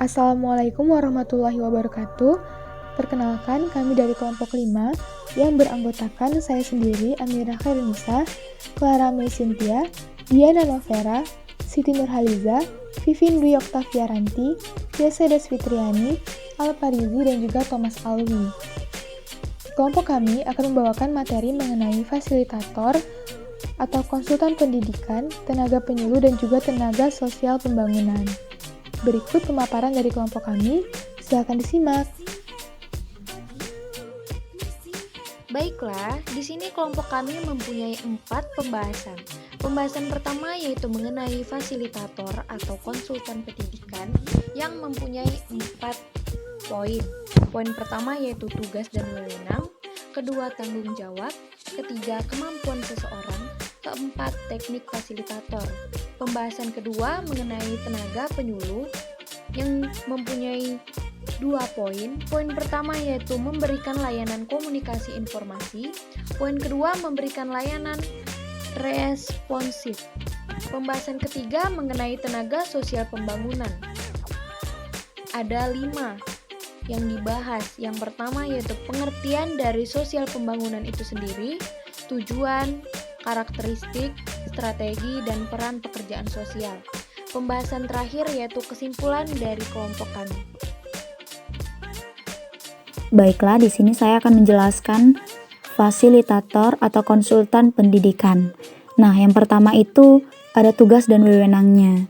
Assalamualaikum warahmatullahi wabarakatuh. Perkenalkan, kami dari kelompok 5 yang beranggotakan saya sendiri, Amirah Khairunisa, Clara May Cynthia, Diana Novera, Siti Nurhaliza, Vivin Dwi Oktaviaranti, Yesa Desfitriani, Alparizi, dan juga Thomas Alwi. Kelompok kami akan membawakan materi mengenai fasilitator atau konsultan pendidikan, tenaga penyuluh, dan juga tenaga sosial pembangunan. Berikut pemaparan dari kelompok kami, silakan disimak. Baiklah, di sini kelompok kami mempunyai 4 pembahasan. Pembahasan pertama yaitu mengenai fasilitator atau konsultan pendidikan yang mempunyai 4 poin. Poin pertama yaitu tugas dan wewenang, kedua tanggung jawab, ketiga kemampuan seseorang, keempat teknik fasilitator. Pembahasan kedua mengenai tenaga penyuluh yang mempunyai 2 poin. Poin pertama yaitu memberikan layanan komunikasi informasi. Poin kedua memberikan layanan responsif. Pembahasan ketiga mengenai tenaga sosial pembangunan. Ada 5 yang dibahas. Yang pertama yaitu pengertian dari sosial pembangunan itu sendiri, tujuan, karakteristik, strategi, dan peran pekerjaan sosial. Pembahasan terakhir yaitu kesimpulan dari kelompok kami. Baiklah, di sini saya akan menjelaskan fasilitator atau konsultan pendidikan. Nah, yang pertama itu ada tugas dan wewenangnya.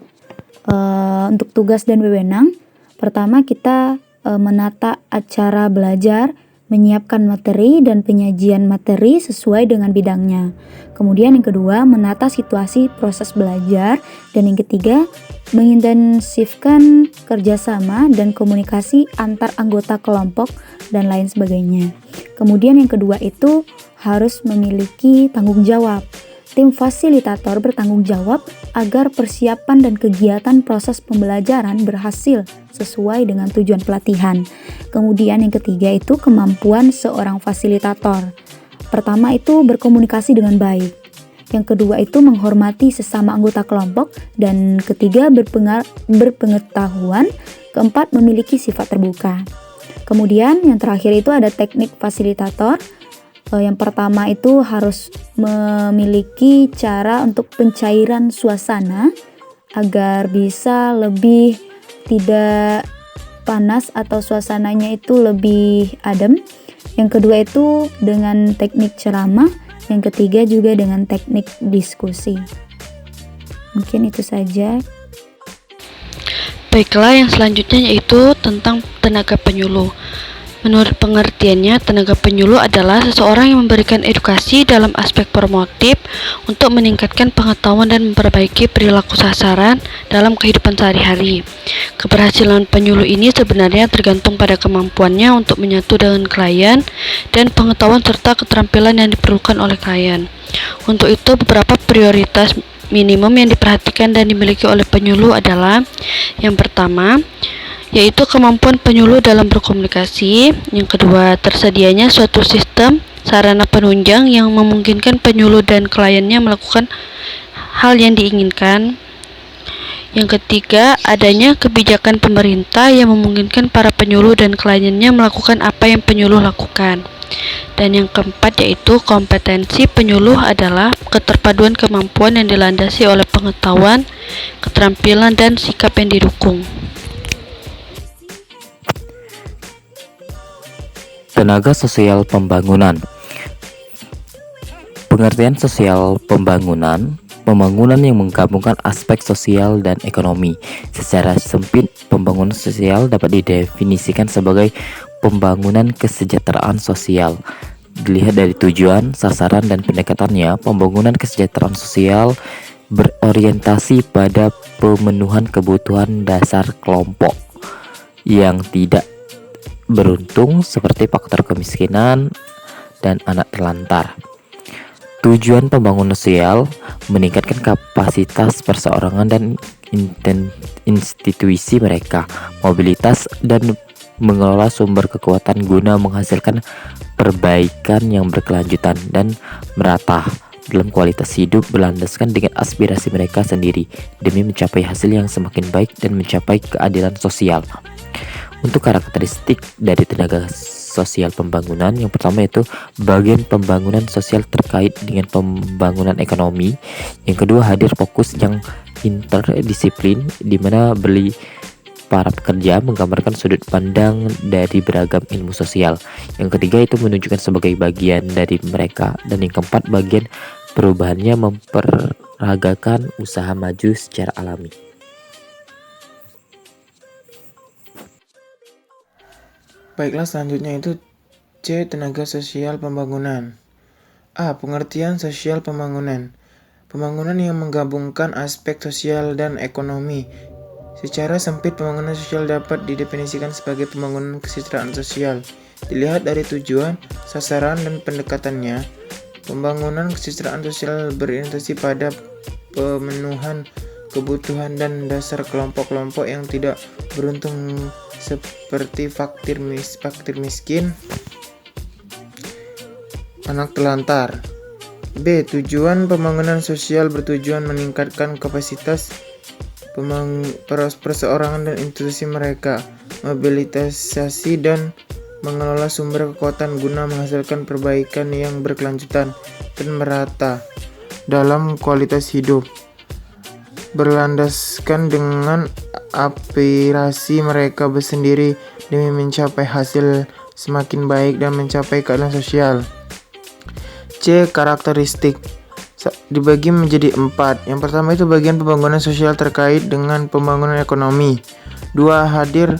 Untuk tugas dan wewenang, pertama kita menata acara belajar, menyiapkan materi dan penyajian materi sesuai dengan bidangnya. Kemudian yang kedua, menata situasi proses belajar. Dan yang ketiga, mengintensifkan kerjasama dan komunikasi antar anggota kelompok dan lain sebagainya. Kemudian yang kedua itu harus memiliki tanggung jawab. Tim fasilitator bertanggung jawab agar persiapan dan kegiatan proses pembelajaran berhasil sesuai dengan tujuan pelatihan. Kemudian yang ketiga itu kemampuan seorang fasilitator. Pertama itu berkomunikasi dengan baik. Yang kedua itu menghormati sesama anggota kelompok. Dan ketiga berpengetahuan. Keempat memiliki sifat terbuka. Kemudian yang terakhir itu ada teknik fasilitator. Yang pertama itu harus memiliki cara untuk pencairan suasana agar bisa lebih tidak panas atau suasananya itu lebih adem. Yang kedua itu dengan teknik ceramah. Yang ketiga juga dengan teknik diskusi. Mungkin itu saja. Baiklah, yang selanjutnya yaitu tentang tenaga penyuluh. Menurut pengertiannya, tenaga penyuluh adalah seseorang yang memberikan edukasi dalam aspek promotif untuk meningkatkan pengetahuan dan memperbaiki perilaku sasaran dalam kehidupan sehari-hari. Keberhasilan penyuluh ini sebenarnya tergantung pada kemampuannya untuk menyatu dengan klien dan pengetahuan serta keterampilan yang diperlukan oleh klien. Untuk itu, beberapa prioritas minimum yang diperhatikan dan dimiliki oleh penyuluh adalah yang pertama, yaitu kemampuan penyuluh dalam berkomunikasi. Yang kedua, tersedianya suatu sistem sarana penunjang yang memungkinkan penyuluh dan kliennya melakukan hal yang diinginkan. Yang ketiga, adanya kebijakan pemerintah yang memungkinkan para penyuluh dan kliennya melakukan apa yang penyuluh lakukan. Dan yang keempat yaitu kompetensi penyuluh adalah keterpaduan kemampuan yang dilandasi oleh pengetahuan, keterampilan, dan sikap yang didukung. Tenaga sosial pembangunan. Pengertian sosial pembangunan yang menggabungkan aspek sosial dan ekonomi. Secara sempit, pembangunan sosial dapat didefinisikan sebagai pembangunan kesejahteraan sosial. Dilihat dari tujuan, sasaran, dan pendekatannya, pembangunan kesejahteraan sosial berorientasi pada pemenuhan kebutuhan dasar kelompok yang tidak beruntung seperti faktor kemiskinan dan anak terlantar. Tujuan pembangunan sosial meningkatkan kapasitas perseorangan dan institusi mereka, mobilitas, dan mengelola sumber kekuatan guna menghasilkan perbaikan yang berkelanjutan dan merata dalam kualitas hidup berlandaskan dengan aspirasi mereka sendiri demi mencapai hasil yang semakin baik dan mencapai keadilan sosial. Untuk karakteristik dari tenaga sosial pembangunan, yang pertama itu bagian pembangunan sosial terkait dengan pembangunan ekonomi. Yang kedua, hadir fokus yang interdisiplin di mana para pekerja menggambarkan sudut pandang dari beragam ilmu sosial. Yang ketiga itu menunjukkan sebagai bagian dari mereka. Dan yang keempat, bagian perubahannya memperagakan usaha maju secara alami. Baiklah, selanjutnya itu C. Tenaga sosial pembangunan. A. Pengertian sosial pembangunan. Pembangunan yang menggabungkan aspek sosial dan ekonomi. Secara sempit, pembangunan sosial dapat didefinisikan sebagai pembangunan kesejahteraan sosial. Dilihat dari tujuan, sasaran, dan pendekatannya, pembangunan kesejahteraan sosial berorientasi pada pemenuhan kebutuhan dan dasar kelompok-kelompok yang tidak beruntung seperti fakir miskin, anak telantar. B. Tujuan pembangunan sosial bertujuan meningkatkan kapasitas perseorangan dan institusi mereka, mobilisasi dan mengelola sumber kekuatan guna menghasilkan perbaikan yang berkelanjutan dan merata dalam kualitas hidup, berlandaskan dengan aspirasi mereka bersendiri demi mencapai hasil semakin baik dan mencapai keadilan sosial. C. Karakteristik dibagi menjadi 4. Yang pertama itu bagian pembangunan sosial terkait dengan pembangunan ekonomi. 2. Hadir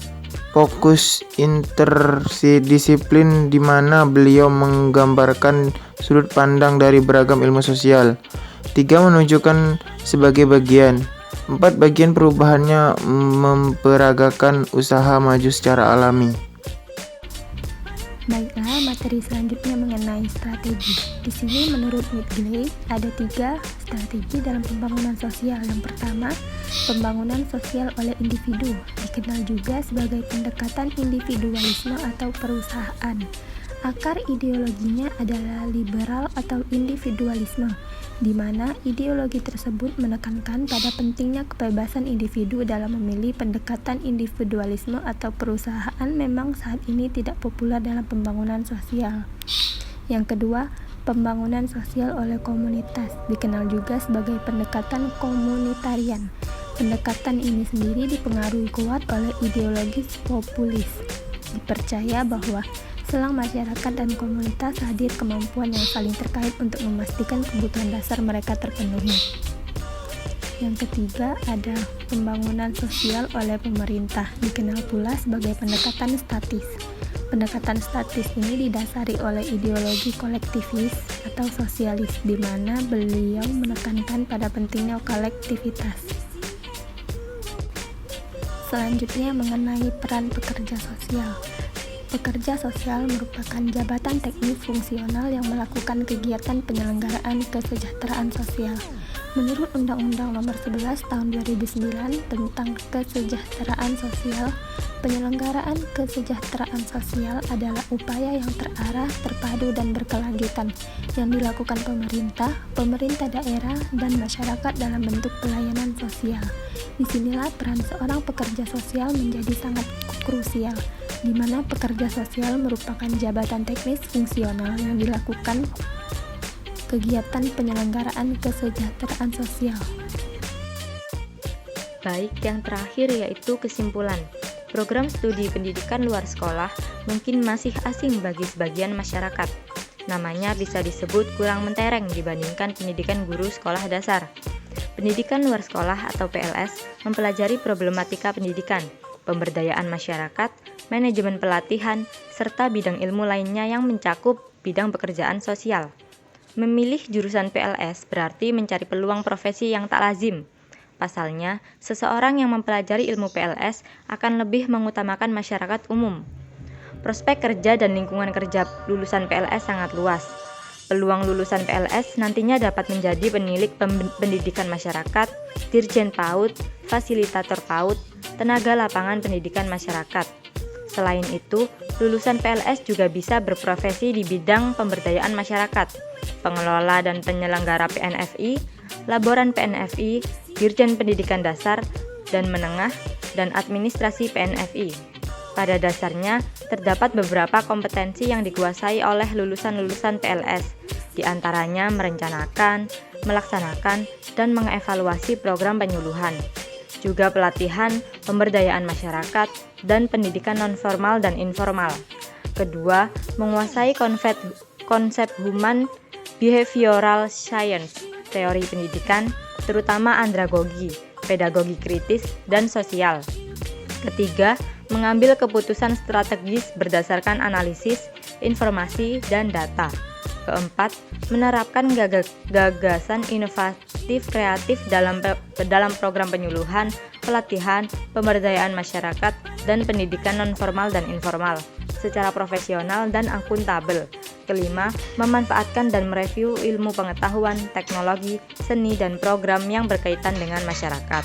fokus interdisiplin di mana beliau menggambarkan sudut pandang dari beragam ilmu sosial. 3. Menunjukkan sebagai bagian. 4. Bagian perubahannya memperagakan usaha maju secara alami. Baiklah, materi selanjutnya mengenai strategi. Di sini menurut Midgley ada 3 strategi dalam pembangunan sosial. Yang pertama, pembangunan sosial oleh individu, dikenal juga sebagai pendekatan individualisme atau perusahaan. Akar ideologinya adalah liberal atau individualisme, di mana ideologi tersebut menekankan pada pentingnya kebebasan individu dalam memilih. Pendekatan individualisme atau perusahaan memang saat ini tidak populer dalam pembangunan sosial. Yang kedua, pembangunan sosial oleh komunitas, dikenal juga sebagai pendekatan komunitarian. Pendekatan ini sendiri dipengaruhi kuat oleh ideologi populis. Dipercaya bahwa selang masyarakat dan komunitas hadir kemampuan yang saling terkait untuk memastikan kebutuhan dasar mereka terpenuhi. Yang ketiga ada pembangunan sosial oleh pemerintah, dikenal pula sebagai pendekatan statis. Pendekatan statis ini didasari oleh ideologi kolektivis atau sosialis, di mana beliau menekankan pada pentingnya kolektivitas. Selanjutnya mengenai peran pekerja sosial. Pekerja sosial merupakan jabatan teknis fungsional yang melakukan kegiatan penyelenggaraan kesejahteraan sosial. Menurut Undang-Undang Nomor 11 Tahun 2009 tentang Kesejahteraan Sosial, penyelenggaraan kesejahteraan sosial adalah upaya yang terarah, terpadu, dan berkelanjutan yang dilakukan pemerintah daerah, dan masyarakat dalam bentuk pelayanan sosial. Disinilah peran seorang pekerja sosial menjadi sangat krusial, di mana pekerja sosial merupakan jabatan teknis fungsional yang dilakukan kegiatan penyelenggaraan kesejahteraan sosial. Baik, yang terakhir yaitu kesimpulan. Program studi pendidikan luar sekolah mungkin masih asing bagi sebagian masyarakat. Namanya bisa disebut kurang mentereng dibandingkan pendidikan guru sekolah dasar. Pendidikan luar sekolah atau PLS mempelajari problematika pendidikan, pemberdayaan masyarakat, manajemen pelatihan, serta bidang ilmu lainnya yang mencakup bidang pekerjaan sosial. Memilih jurusan PLS berarti mencari peluang profesi yang tak lazim. Pasalnya, seseorang yang mempelajari ilmu PLS akan lebih mengutamakan masyarakat umum. Prospek kerja dan lingkungan kerja lulusan PLS sangat luas. Peluang lulusan PLS nantinya dapat menjadi penilik pendidikan masyarakat, dirjen PAUD, fasilitator PAUD, tenaga lapangan pendidikan masyarakat. Selain itu, lulusan PLS juga bisa berprofesi di bidang pemberdayaan masyarakat. pengelola dan penyelenggara PNFI, laboran PNFI, Dirjen Pendidikan Dasar dan Menengah, dan administrasi PNFI. Pada dasarnya, terdapat beberapa kompetensi yang dikuasai oleh lulusan-lulusan PLS, di antaranya merencanakan, melaksanakan, dan mengevaluasi program penyuluhan, juga pelatihan, pemberdayaan masyarakat, dan pendidikan nonformal dan informal. Kedua, menguasai konsep human behavioral science, teori pendidikan, terutama andragogi, pedagogi kritis, dan sosial. Ketiga, mengambil keputusan strategis berdasarkan analisis, informasi, dan data. Keempat, menerapkan gagasan inovatif kreatif dalam program penyuluhan, pelatihan, pemberdayaan masyarakat, dan pendidikan nonformal dan informal secara profesional dan akuntabel. Kelima, memanfaatkan dan mereview ilmu pengetahuan, teknologi, seni, dan program yang berkaitan dengan masyarakat.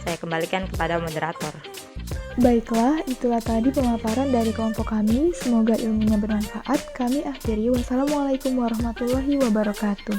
Saya kembalikan kepada moderator. Baiklah, itulah tadi pemaparan dari kelompok kami. Semoga ilmunya bermanfaat. Kami akhiri. Wassalamualaikum warahmatullahi wabarakatuh.